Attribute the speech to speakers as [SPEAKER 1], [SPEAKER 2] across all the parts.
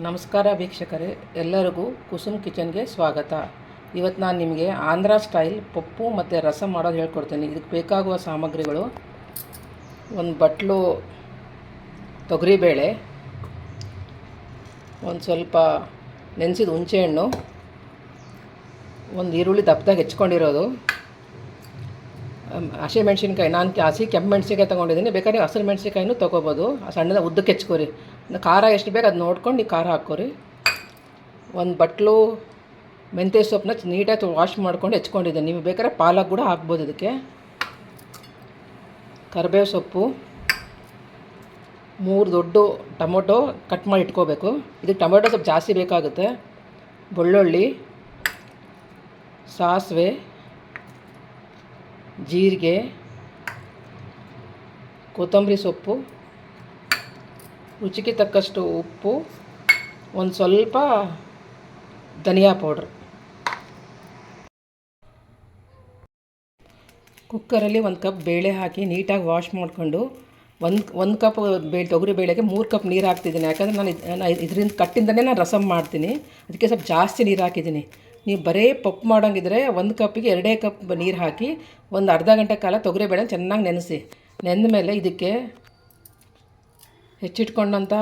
[SPEAKER 1] ನಮಸ್ಕಾರ ವೀಕ್ಷಕರೇ, ಎಲ್ಲರಿಗೂ ಕುಸುಮ್ ಕಿಚನ್ಗೆ ಸ್ವಾಗತ. ಇವತ್ತು ನಾನು ನಿಮಗೆ ಆಂಧ್ರ ಸ್ಟೈಲ್ ಪಪ್ಪು ಮತ್ತು ರಸಂ ಮಾಡೋದು ಹೇಳ್ಕೊಡ್ತೀನಿ. ಇದಕ್ಕೆ ಬೇಕಾಗುವ ಸಾಮಗ್ರಿಗಳು: ಒಂದು ಬಟ್ಲು ತೊಗರಿಬೇಳೆ, ಒಂದು ಸ್ವಲ್ಪ ನೆನೆಸಿದ ಹುಣಸೆಹಣ್ಣು, ಒಂದು ಈರುಳ್ಳಿ ದಪ್ಪದಾಗಿ ಹೆಚ್ಕೊಂಡಿರೋದು, ಹಸಿಮೆಣ್ಸಿನ್ಕಾಯಿ. ನಾನು ಕೆಂಪು ಮೆಣಸಿನ್ಕಾಯಿ ತೊಗೊಂಡಿದ್ದೀನಿ, ಬೇಕಾದ್ರೆ ಹಸಿರು ಮೆಣಸಿನ್ಕಾಯಿನೂ ತೊಗೋಬೋದು. ಸಣ್ಣದ ಉದ್ದಕ್ಕೆ ಹೆಚ್ಕೊರಿ. ಖಾರ ಎಷ್ಟು ಬೇಕು ಅದು ನೋಡ್ಕೊಂಡು ನೀವು ಖಾರ ಹಾಕ್ಕೊರಿ. ಒಂದು ಬಟ್ಲು ಮೆಂತ್ಯ ಸೊಪ್ಪನ್ನ ನೀಟಾಗಿ ವಾಶ್ ಮಾಡ್ಕೊಂಡು ಹೆಚ್ಕೊಂಡಿದ್ದೀನಿ. ನೀವು ಬೇಕಾದ್ರೆ ಪಾಲಕ್ ಕೂಡ ಹಾಕ್ಬೋದು ಇದಕ್ಕೆ. ಕರಿಬೇವು ಸೊಪ್ಪು, 3 ದೊಡ್ಡ ಟೊಮೊಟೊ ಕಟ್ ಮಾಡಿ ಇಟ್ಕೋಬೇಕು. ಇದಕ್ಕೆ ಟೊಮೊಟೊ ಸ್ವಲ್ಪ ಜಾಸ್ತಿ ಬೇಕಾಗುತ್ತೆ. ಬೆಳ್ಳುಳ್ಳಿ, ಸಾಸಿವೆ, ಜೀರಿಗೆ, ಕೊತ್ತಂಬರಿ ಸೊಪ್ಪು, ರುಚಿಗೆ ತಕ್ಕಷ್ಟು ಉಪ್ಪು, ಒಂದು ಸ್ವಲ್ಪ ಧನಿಯಾ ಪೌಡ್ರ್. ಕುಕ್ಕರಲ್ಲಿ 1 ಕಪ್ ಬೇಳೆ ಹಾಕಿ ನೀಟಾಗಿ ವಾಶ್ ಮಾಡಿಕೊಂಡು ಒಂದು ಕಪ್ ತೊಗರಿ ಬೇಳೆಗೆ 3 ಕಪ್ ನೀರು ಹಾಕ್ತಿದ್ದೀನಿ. ಯಾಕಂದರೆ ನಾನು ಇದರಿಂದ ಕಟ್ಟಿಂದನೇ ನಾನು ರಸಂ ಮಾಡ್ತೀನಿ, ಅದಕ್ಕೆ ಸ್ವಲ್ಪ ಜಾಸ್ತಿ ನೀರು ಹಾಕಿದ್ದೀನಿ. ನೀವು ಬರೀ ಪಪ್ಪು ಮಾಡೋಂಗಿದ್ರೆ 1 ಕಪ್ಪಿಗೆ 2 ಕಪ್ ನೀರು ಹಾಕಿ ಒಂದು ಅರ್ಧ ಗಂಟೆ ಕಾಲ ತೊಗರಿಬೇಳೆ ಚೆನ್ನಾಗಿ ನೆನೆಸಿ. ನೆಂದ ಮೇಲೆ ಇದಕ್ಕೆ ಹೆಚ್ಚಿಟ್ಕೊಂಡಂಥ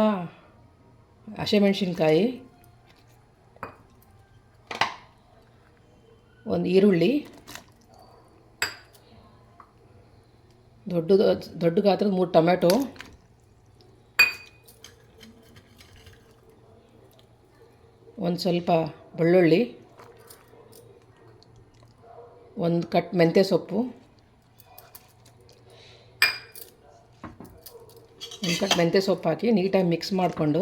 [SPEAKER 1] ಹಸಿಮೆಣ್ಸಿನ್ಕಾಯಿ, ಒಂದು ಈರುಳ್ಳಿ, ದೊಡ್ಡ ಗಾತ್ರದ 3 ಟೊಮೆಟೊ, ಒಂದು ಸ್ವಲ್ಪ ಬೆಳ್ಳುಳ್ಳಿ, ಒಂದು ಕಟ್ ಮೆಂತ್ಯ ಸೊಪ್ಪು, ಒಂದು ಕಟ್ ಮೆಂತ್ಯ ಸೊಪ್ಪು ಹಾಕಿ ನೀಟಾಗಿ ಮಿಕ್ಸ್ ಮಾಡಿಕೊಂಡು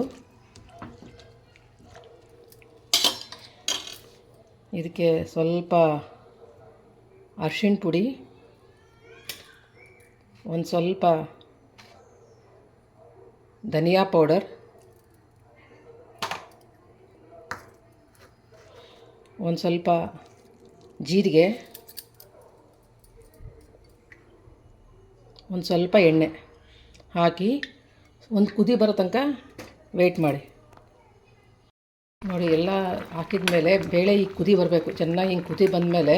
[SPEAKER 1] ಇದಕ್ಕೆ ಸ್ವಲ್ಪ ಅರಿಶಿಣ ಪುಡಿ, ಒಂದು ಸ್ವಲ್ಪ ಧನಿಯಾ ಪೌಡರ್, ಒಂದು ಸ್ವಲ್ಪ ಜೀರಿಗೆ, ಒಂದು ಸ್ವಲ್ಪ ಎಣ್ಣೆ ಹಾಕಿ ಒಂದು ಕುದಿ ಬರೋ ತನಕ ವೆಯ್ಟ್ ಮಾಡಿ. ನೋಡಿ, ಎಲ್ಲ ಹಾಕಿದ ಮೇಲೆ ಬೇಳೆ ಈಗ ಕುದಿ ಬರಬೇಕು. ಚೆನ್ನಾಗಿ ಹಿಂಗೆ ಕುದಿ ಬಂದಮೇಲೆ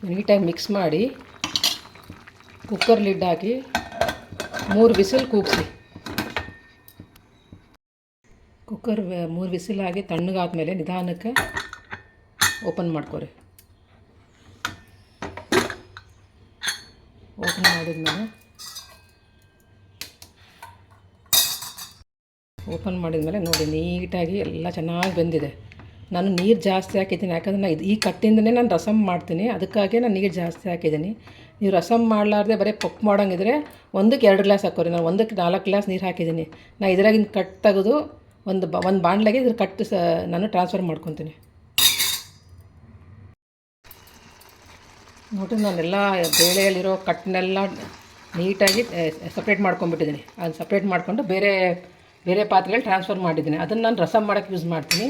[SPEAKER 1] ನೀಟಾಗಿ ಮಿಕ್ಸ್ ಮಾಡಿ ಕುಕ್ಕರ್ ಲಿಡ್ ಹಾಕಿ 3 ವಿಸಿಲ್ ಕೂಗಿಸಿ. ಕುಕ್ಕರ್ 3 ವಿಸಿಲ್ ಆಗಿ ತಣ್ಣಗಾದ್ಮೇಲೆ ನಿಧಾನಕ್ಕೆ ಓಪನ್ ಮಾಡ್ಕೊರಿ. ಓಪನ್ ಮಾಡಿದ್ಮೇಲೆ ನೋಡಿ ನೀಟಾಗಿ ಎಲ್ಲ ಚೆನ್ನಾಗಿ ಬೆಂದಿದೆ. ನಾನು ನೀರು ಜಾಸ್ತಿ ಹಾಕಿದ್ದೀನಿ, ಯಾಕಂದರೆ ನಾನು ಈ ಕಟ್ಟಿಂದನೇ ನಾನು ರಸಂ ಮಾಡ್ತೀನಿ, ಅದಕ್ಕಾಗಿ ನಾನು ನೀರು ಜಾಸ್ತಿ ಹಾಕಿದ್ದೀನಿ. ನೀವು ರಸಂ ಮಾಡಲಾರ್ದೆ ಬರೀ ಪಪ್ಪು ಮಾಡೋಂಗಿದ್ರೆ 1ಕ್ಕೆ 2 ಗ್ಲಾಸ್ ಹಾಕೋರಿ. ನಾನು 1ಕ್ಕೆ 4 ಗ್ಲಾಸ್ ನೀರು ಹಾಕಿದ್ದೀನಿ. ನಾನು ಇದ್ರಾಗಿನ ಕಟ್ ತೆಗೆದು ಒಂದು ಬಾಣಲೆಗೆ ಇದ್ರ ಕಟ್ಟು ನಾನು ಟ್ರಾನ್ಸ್ಫರ್ ಮಾಡ್ಕೊತೀನಿ. ನೋಡಿರಿ, ನಾನೆಲ್ಲ ಬೇಳೆಯಲ್ಲಿರೋ ಕಟ್ಟನ್ನೆಲ್ಲ ನೀಟಾಗಿ ಸಪ್ರೇಟ್ ಮಾಡ್ಕೊಂಬಿಟ್ಟಿದ್ದೀನಿ. ಅದು ಸಪ್ರೇಟ್ ಮಾಡಿಕೊಂಡು ಬೇರೆ ಪಾತ್ರೆಯಲ್ಲಿ ಟ್ರಾನ್ಸ್ಫರ್ ಮಾಡಿದ್ದೀನಿ. ಅದನ್ನು ನಾನು ರಸಂ ಮಾಡೋಕ್ಕೆ ಯೂಸ್ ಮಾಡ್ತೀನಿ.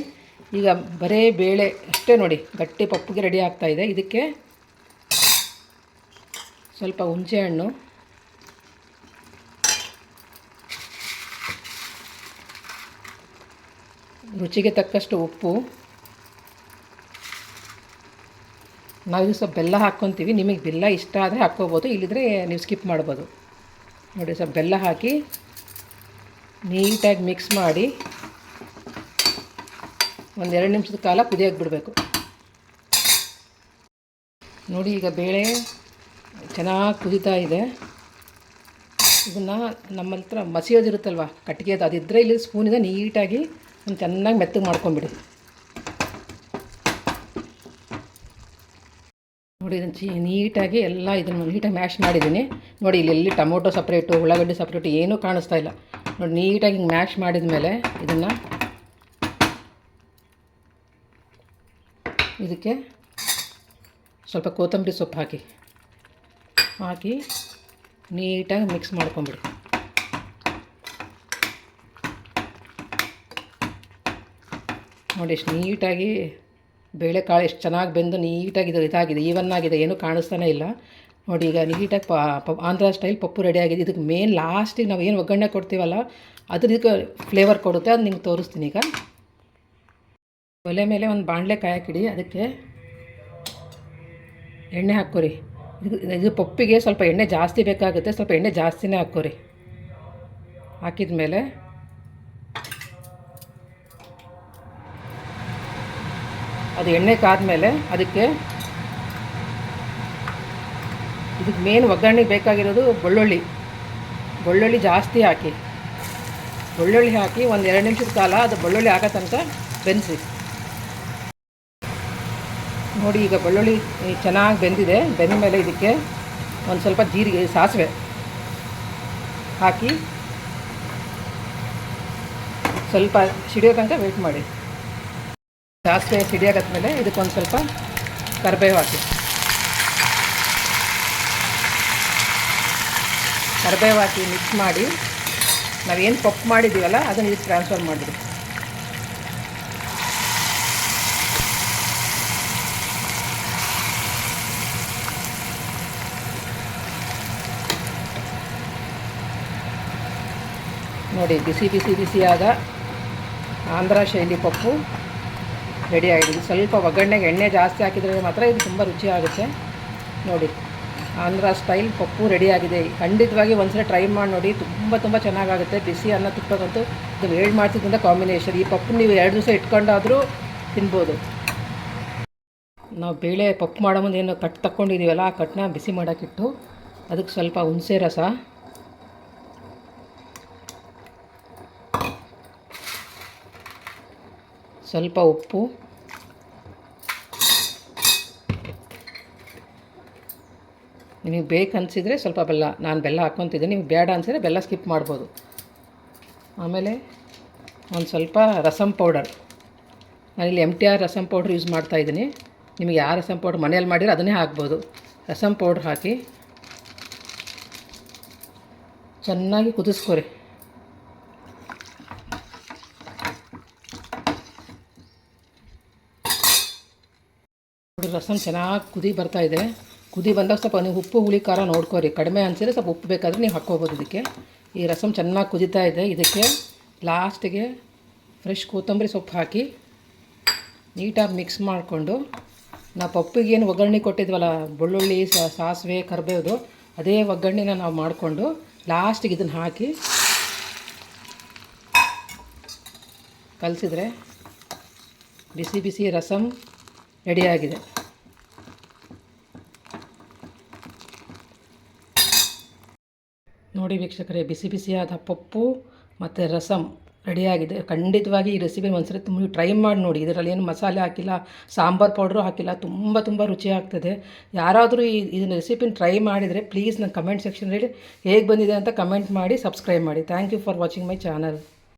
[SPEAKER 1] ಈಗ ಬರೀ ಬೇಳೆ ಅಷ್ಟೇ ನೋಡಿ, ಗಟ್ಟಿ ಪಪ್ಪುಗೆ ರೆಡಿ ಆಗ್ತಾಯಿದೆ. ಇದಕ್ಕೆ ಸ್ವಲ್ಪ ಹುಣಸೆಹಣ್ಣು, ರುಚಿಗೆ ತಕ್ಕಷ್ಟು ಉಪ್ಪು, ನಾವು ಸ್ವಲ್ಪ ಬೆಲ್ಲ ಹಾಕ್ಕೊತೀವಿ. ನಿಮಗೆ ಬೆಲ್ಲ ಇಷ್ಟ ಆದರೆ ಹಾಕ್ಕೋಬೋದು, ಇಲ್ಲಿದ್ರೆ ನೀವು ಸ್ಕಿಪ್ ಮಾಡ್ಬೋದು. ನೋಡಿ, ಸ್ವಲ್ಪ ಬೆಲ್ಲ ಹಾಕಿ ನೀಟಾಗಿ ಮಿಕ್ಸ್ ಮಾಡಿ ಒಂದು 2 ನಿಮಿಷದ ಕಾಲ ಕುದಿಯೋಕೆ ಬಿಡಬೇಕು. ನೋಡಿ, ಈಗ ಬೇಳೆ ಚೆನ್ನಾಗಿ ಕುದೀತಾ ಇದೆ. ಇದನ್ನು ನಮ್ಮ ಹತ್ರ ಮಸಿಯೋದಿರುತ್ತಲ್ವ ಕಟ್ಟಿಗೆದು, ಅದಿದ್ದರೆ ಇಲ್ಲಿ ಸ್ಪೂನಿಂದ ನೀಟಾಗಿ ಒಂದು ಚೆನ್ನಾಗಿ ಮೆತ್ತಗೆ ಮಾಡ್ಕೊಂಬಿಡಿ. ನೋಡಿ, ಇದನ್ನು ನೀಟಾಗಿ ಇದನ್ನು ನೀಟಾಗಿ ಮ್ಯಾಶ್ ಮಾಡಿದ್ದೀನಿ. ನೋಡಿ, ಇಲ್ಲಿ ಟೊಮೊಟೊ ಸಪ್ರೇಟು, ಉಳ್ಳಾಗಡ್ಡಿ ಸಪ್ರೇಟು ಏನೂ ಕಾಣಿಸ್ತಾ ಇಲ್ಲ. ನೋಡಿ, ನೀಟಾಗಿ ಹಿಂಗೆ ಮ್ಯಾಶ್ ಮಾಡಿದ ಮೇಲೆ ಇದಕ್ಕೆ ಸ್ವಲ್ಪ ಕೊತ್ತಂಬರಿ ಸೊಪ್ಪು ಹಾಕಿ ನೀಟಾಗಿ ಮಿಕ್ಸ್ ಮಾಡ್ಕೊಂಬಿಡಿ. ನೋಡಿ, ಎಷ್ಟು ನೀಟಾಗಿ ಬೇಳೆಕಾಳು ಎಷ್ಟು ಚೆನ್ನಾಗಿ ಬೆಂದು ನೀಟಾಗಿ ಇದಾಗಿದೆ, ಈವನ್ ಆಗಿದೆ, ಏನೂ ಕಾಣಿಸ್ತಾನೆ ಇಲ್ಲ. ನೋಡಿ ಈಗ ನೀಟಾಗಿ ಆಂಧ್ರ ಸ್ಟೈಲ್ ಪಪ್ಪು ರೆಡಿಯಾಗಿದೆ. ಇದಕ್ಕೆ ಮೇನ್ ಲಾಸ್ಟಿಗೆ ನಾವು ಏನು ಒಗ್ಗರಣೆ ಕೊಡ್ತೀವಲ್ಲ ಅದು ಇದಕ್ಕೆ ಫ್ಲೇವರ್ ಕೊಡುತ್ತೆ. ಅದು ನಿಮ್ಗೆ ತೋರಿಸ್ತೀನಿ ಈಗ. ಒಲೆ ಮೇಲೆ ಒಂದು ಬಾಣಲೆ ಕಾಯಕ್ಕಿಡಿ. ಅದಕ್ಕೆ ಎಣ್ಣೆ ಹಾಕ್ಕೊರಿ. ಇದು ಪಪ್ಪಿಗೆ ಸ್ವಲ್ಪ ಎಣ್ಣೆ ಜಾಸ್ತಿ ಬೇಕಾಗುತ್ತೆ, ಸ್ವಲ್ಪ ಎಣ್ಣೆ ಜಾಸ್ತಿನೇ ಹಾಕ್ಕೊರಿ. ಹಾಕಿದ ಮೇಲೆ ಅದು ಎಣ್ಣೆ ಕಾದ್ಮೇಲೆ ಇದಕ್ಕೆ ಮೇನ್ ಒಗ್ಗರಣೆಗೆ ಬೇಕಾಗಿರೋದು ಬೆಳ್ಳುಳ್ಳಿ ಜಾಸ್ತಿ ಹಾಕಿ. ಬೆಳ್ಳುಳ್ಳಿ ಹಾಕಿ ಒಂದು 2 ನಿಮಿಷದ ಕಾಲ ಅದು ಬೆಳ್ಳುಳ್ಳಿ ಆಗೋ ತನಕ ಬೆಂದಿಸಿ. ನೋಡಿ ಈಗ ಬೆಳ್ಳುಳ್ಳಿ ಚೆನ್ನಾಗಿ ಬೆಂದಿದೆ. ಬೆಂದ ಮೇಲೆ ಇದಕ್ಕೆ ಒಂದು ಸ್ವಲ್ಪ ಜೀರಿಗೆ, ಸಾಸಿವೆ ಹಾಕಿ ಸ್ವಲ್ಪ ಸಿಡಿಯೋ ತನಕ ವೆಯ್ಟ್ ಮಾಡಿ. ಸಾಸಿವೆ ಸಿಡಿಯಾಗದ್ಮೇಲೆ ಇದಕ್ಕೊಂದು ಸ್ವಲ್ಪ ಕರಿಬೇವು ಹಾಕಿ. ಕರಿಬೇವು ಹಾಕಿ ಮಿಕ್ಸ್ ಮಾಡಿ ನಾವೇನು ಪಪ್ಪು ಮಾಡಿದ್ದೀವಲ್ಲ ಅದನ್ನು ಇದಕ್ಕೆ ಟ್ರಾನ್ಸ್ಫರ್ ಮಾಡಿರಿ. ನೋಡಿ ಬಿಸಿಯಾದ ಆಂಧ್ರ ಶೈಲಿ ಪಪ್ಪು ರೆಡಿ ಆಗಿದೆ. ಸ್ವಲ್ಪ ಒಗ್ಗರಣೆಗೆ ಎಣ್ಣೆ ಜಾಸ್ತಿ ಹಾಕಿದರೆ ಮಾತ್ರ ಇದು ತುಂಬ ರುಚಿ ಆಗುತ್ತೆ. ನೋಡಿ ಆಂಧ್ರ ಸ್ಟೈಲ್ ಪಪ್ಪು ರೆಡಿಯಾಗಿದೆ. ಖಂಡಿತವಾಗಿ ಒಂದ್ಸಲ ಟ್ರೈ ಮಾಡಿ ನೋಡಿ, ತುಂಬ ಚೆನ್ನಾಗಾಗುತ್ತೆ. ಬಿಸಿ ಅನ್ನ ತುಪ್ಪಕ್ಕಂತೂ ಇದು ವೇಡ್ ಮಾಡ್ತಿದ್ದಂಥ ಕಾಂಬಿನೇಷನ್. ಈ ಪಪ್ಪು ನೀವು 2 ದಿವಸ ಇಟ್ಕೊಂಡಾದರೂ ತಿನ್ಬೋದು. ನಾವು ಬೇಳೆ ಪಪ್ಪು ಮಾಡೋ ಮುಂದೆ ಏನು ಕಟ್ ತಗೊಂಡಿದ್ದೀವಲ್ಲ ಆ ಕಟ್ಟನ್ನ ಬಿಸಿ ಮಾಡೋಕ್ಕಿಟ್ಟು ಅದಕ್ಕೆ ಸ್ವಲ್ಪ ಹುಣಸೆ ರಸ, ಸ್ವಲ್ಪ ಉಪ್ಪು, ನಿಮಗೆ ಬೇಕು ಅನಿಸಿದರೆ ಸ್ವಲ್ಪ ಬೆಲ್ಲ. ನಾನು ಬೆಲ್ಲ ಹಾಕ್ಕೊತಿದ್ದೀನಿ, ನಿಮಗೆ ಬೇಡ ಅನಿಸಿದರೆ ಬೆಲ್ಲ ಸ್ಕಿಪ್ ಮಾಡ್ಬೋದು. ಆಮೇಲೆ ಒಂದು ಸ್ವಲ್ಪ ರಸಮ್ ಪೌಡರ್. ನಾನಿಲ್ಲಿ MTR ರಸಮ್ ಪೌಡ್ರ್ ಯೂಸ್ ಮಾಡ್ತಾಯಿದ್ದೀನಿ. ನಿಮಗೆ ಯಾವ ರಸಮ್ ಪೌಡ್ರ್ ಮನೇಲಿ ಮಾಡಿರೋ ಅದನ್ನೇ ಹಾಕ್ಬೋದು. ರಸಮ್ ಪೌಡ್ರ್ ಹಾಕಿ ಚೆನ್ನಾಗಿ ಕುದಿಸ್ಕೊರಿ. ನೋಡಿ ರಸಮ್ ಚೆನ್ನಾಗಿ ಕುದಿ ಬರ್ತಾಯಿದೆ. ಕುದಿ ಬಂದಾಗ ಸ್ವಲ್ಪ ನೀವು ಉಪ್ಪು ಹುಳಿ ಖಾರ ನೋಡ್ಕೊರಿ. ಕಡಿಮೆ ಅನಿಸಿದ್ರೆ ಸ್ವಲ್ಪ ಉಪ್ಪು ಬೇಕಾದರೆ ನೀವು ಹಾಕ್ಕೋಬೋದು ಇದಕ್ಕೆ. ಈ ರಸಮ್ ಚೆನ್ನಾಗಿ ಕುದೀತಾ ಇದೆ. ಇದಕ್ಕೆ ಲಾಸ್ಟಿಗೆ ಫ್ರೆಶ್ ಕೊತ್ತಂಬರಿ ಸೊಪ್ಪು ಹಾಕಿ ನೀಟಾಗಿ ಮಿಕ್ಸ್ ಮಾಡಿಕೊಂಡು ನಾವು ಪಪ್ಪಿಗೆ ಏನು ಒಗ್ಗರಣೆ ಕೊಟ್ಟಿದ್ವಲ್ಲ, ಬೆಳ್ಳುಳ್ಳಿ, ಸಾಸಿವೆ, ಕರಿಬೇವುದು, ಅದೇ ಒಗ್ಗರಣೆನ ನಾವು ಮಾಡಿಕೊಂಡು ಲಾಸ್ಟಿಗೆ ಇದನ್ನು ಹಾಕಿ ಕಲಸಿದ್ರೆ ಬಿಸಿ ರಸಮ್ ರೆಡಿಯಾಗಿದೆ. ನೋಡಿ ವೀಕ್ಷಕರೇ, ಬಿಸಿಯಾದ ಪಪ್ಪು ಮತ್ತು ರಸಮ್ ರೆಡಿಯಾಗಿದೆ. ಖಂಡಿತವಾಗಿ ಈ ರೆಸಿಪಿ ಒಂದ್ಸರಿ ತುಂಬ ಟ್ರೈ ಮಾಡಿ ನೋಡಿ. ಇದರಲ್ಲಿ ಏನು ಮಸಾಲೆ ಹಾಕಿಲ್ಲ, ಸಾಂಬಾರು ಪೌಡ್ರು ಹಾಕಿಲ್ಲ. ತುಂಬ ರುಚಿ ಆಗ್ತದೆ. ಯಾರಾದರೂ ಇದನ್ನ ರೆಸಿಪಿನ ಟ್ರೈ ಮಾಡಿದರೆ ಪ್ಲೀಸ್ ನನ್ನ ಕಮೆಂಟ್ ಸೆಕ್ಷನಲ್ಲಿ ಹೇಗೆ ಬಂದಿದೆ ಅಂತ ಕಮೆಂಟ್ ಮಾಡಿ, ಸಬ್ಸ್ಕ್ರೈಬ್ ಮಾಡಿ. Thank you for watching my channel.